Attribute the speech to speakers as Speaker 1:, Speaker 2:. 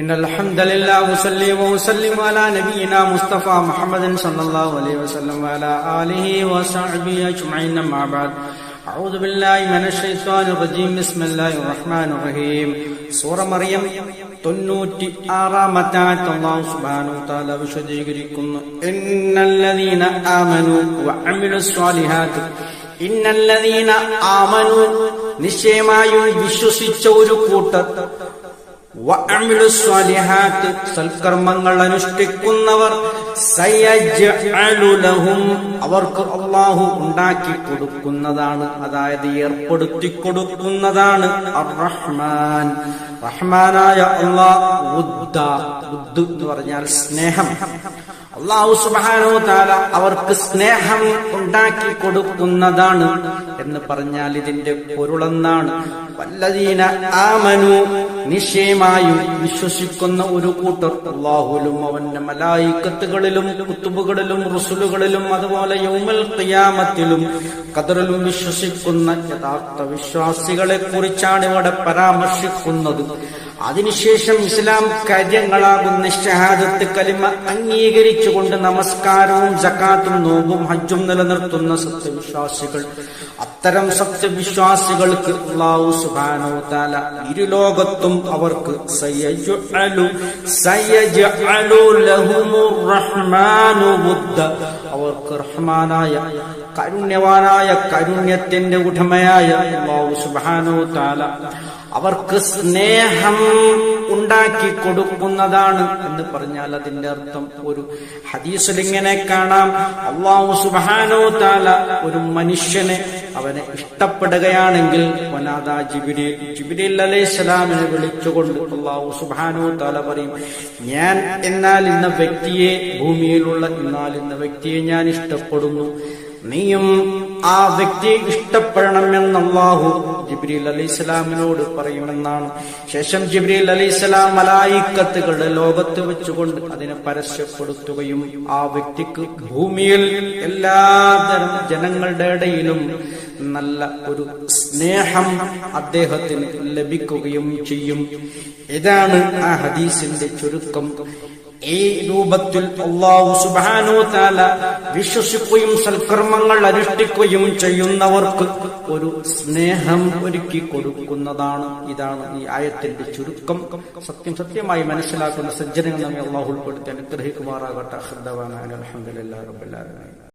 Speaker 1: إن الحمد لله وصلي وسلم على نبينا مصطفى محمد صلى الله عليه وسلم وعلى آله وصحبه أجمعين أما بعد أعوذ بالله من الشيطان الرجيم بسم الله الرحمن الرحيم സൂറ മറിയം 96-ാമത്തെ ആയത്ത് അല്ലാഹു സുബ്ഹാനഹു വ തആല വിശദീകരിക്കുന്നു. ഇന്നല്ലദീന ആമനു വഅമിലുസ്സാലിഹാത്ത് ഇന്നല്ലദീന ആമനു നിശ്ചയമായും വിശ്വസിച്ച ഒരു കൂട്ടർ വഅമിലുസ്സാലിഹാത്ത് സൽക്കർമ്മങ്ങൾ അനുഷ്ഠിക്കുന്നവർ സയജ്അലു ലഹും അവർക്ക് അല്ലാഹു ഉണ്ടാക്കി കൊടുക്കുന്നതാണ്, അതായത് ഏർപ്പെടുത്തി കൊടുക്കുന്നതാണ് അർ-റഹ്മാൻ റഹ്മാനായ അല്ലാഹ് വുദ്ദ എന്ന് പറഞ്ഞാൽ സ്നേഹം. അല്ലാഹു സുബ്ഹാനഹു വ തആല അവർക്ക് സ്നേഹം ഉണ്ടാക്കി കൊടുക്കുന്നതാണ് എന്ന് പറഞ്ഞാൽ ഇതിന്റെ പൊരുളെന്നാണ്. വല്ലദീന ആമനു നിശ്ചയമായും വിശ്വസിക്കുന്ന ഒരു കൂട്ടർ അല്ലാഹുവിലും അവന്റെ മലായികത്തുകളിലും കുത്തുബുകളിലും റസൂലുകളിലും അതുപോലെ യൗമുൽ ഖിയാമത്തിലും ഖദറിലും വിശ്വസിക്കുന്ന യഥാർത്ഥ വിശ്വാസികളെ കുറിച്ചാണ് ഇവിടെ പരാമർശിക്കുന്നത്. അതിനുശേഷം ഇസ്ലാം കാര്യങ്ങളാകുന്ന ഷഹാദത്ത് കലിമ അംഗീകരിച്ചുകൊണ്ട് നമസ്കാരവും സകാത്തും നോമ്പും ഹജ്ജും നിലനിർത്തുന്ന സത്യവിശ്വാസികൾ, അത്തരം സത്യവിശ്വാസികൾക്ക് അല്ലാഹു സുബ്ഹാനഹു വ തആല ഇരുലോകത്തും അവർക്ക് സയജ്അലു ലഹുമുർ റഹ്മാനു വുദ്ദ അവർക്ക് റഹ്മാനായ കാരുണ്യവാനായ കാരുണ്യത്തിന്റെ ഉടമയായ അല്ലാഹു സുബ്ഹാനഹു വ തആല അവർക്ക് സ്നേഹം ഉണ്ടാക്കി കൊടുക്കുന്നതാണ് എന്ന് പറഞ്ഞാൽ അതിന്റെ അർത്ഥം ഒരു ഹദീസിൽ ഇങ്ങനെ കാണാം. അല്ലാഹു സുബ്ഹാനഹു വ തആല ഒരു മനുഷ്യനെ അവനെ ഇഷ്ടപ്പെടുകയാണെങ്കിൽ വനാദാ ജിബ്രീൽ അലൈഹിസ്സലാമിനെ വിളിച്ചുകൊണ്ട് അല്ലാഹു സുബ്ഹാനഹു വ തആല പറയും, ഞാൻ എന്നാൽ ഇന്ന വ്യക്തിയെ, ഭൂമിയിലുള്ള എന്നാൽ ഇന്ന വ്യക്തിയെ ഞാൻ ഇഷ്ടപ്പെടുന്നു, നീയും ആ വ്യക്തിയെ ഇഷ്ടപ്പെടണമെന്ന് അല്ലാഹു ജിബ്രീൽ അലൈഹിസ്സലാമിനോട് പറയുമെന്നാണ്. ശേഷം ജിബ്രീൽ അലൈഹിസ്സലാം മലായികത്തുകളുടെ ലോകത്ത് വെച്ചുകൊണ്ട് അതിനെ പരസ്യപ്പെടുത്തുകയും ആ വ്യക്തിക്ക് ഭൂമിയിൽ എല്ലാതരം ജനങ്ങളുടെ ഇടയിലും നല്ല ഒരു സ്നേഹം അദ്ദേഹത്തിന് ലഭിക്കുകയും ചെയ്യും. ഇതാണ് ആ ഹദീസിന്റെ ചുരുക്കം. ഈ രൂപത്തിൽ അല്ലാഹു സുബ്ഹാനഹു വ തആല വിശ്വസിക്കുകയും സൽക്കർമ്മങ്ങൾ അനുഷ്ഠിക്കുകയും ചെയ്യുന്നവർക്ക് ഒരു സ്നേഹം ഒരുക്കി കൊടുക്കുന്നതാണ്. ഇതാണ് ഈ ആയത്തിന്റെ ചുരുക്കം. സത്യമായി മനസ്സിലാക്കുന്ന സജ്ജനങ്ങൾ നമ്മെ അല്ലാഹു ഉൾപ്പെടുത്തി അനുഗ്രഹിക്കുമാറാകട്ടെ. അൽഹംദുലില്ലാഹി റബ്ബിൽ ആലമീൻ.